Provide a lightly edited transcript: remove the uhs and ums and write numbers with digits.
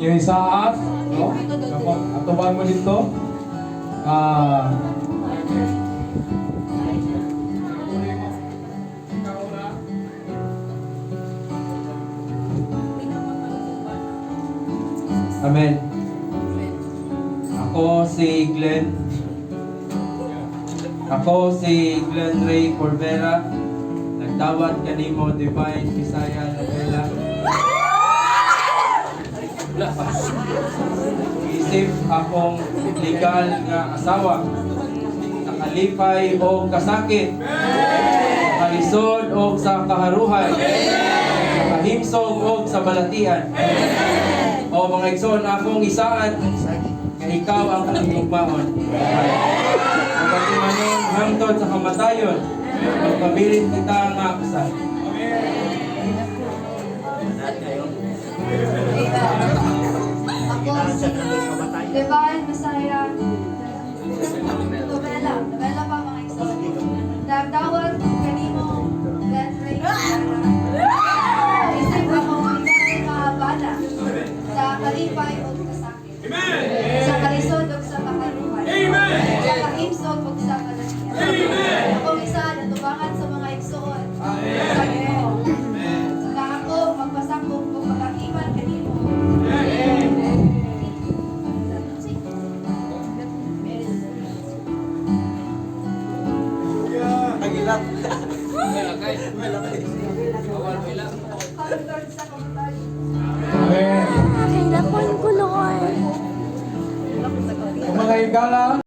Yung isaas, no? Atuban mo dito. Amen. Ako si Glenn Ray Corvera. Nagdawat kanimo Divine Visaya Novela. Isip akong legal nga asawa. Nakalipay o kasakit. Nakalisod o sa kaharuhay. Nakahimsog o sa balatian. O mga igsoon, akong isaan nga ikaw ang kahigugmaon. Pagkatimanon hangtod sa kamatayon, magpabilin kita nga kasal. Ako si Divine Visaya Novela pa mga igsoon. Nagdawat kanimo Glenn Ray. Isip akong legal nga bala. Sa kalipay o kasakit. Sa kalisod o sa makaruhay. Sa kahimsog o sa kalatian. Akong isa natubangan sa mga igsoon. Sa Ginoo. Nga ako magpasakop o pagkakiman kanimo. Agilap. Hangtod sa kamatayon. Amen. Kailan po yung kulor? Kung mga igala,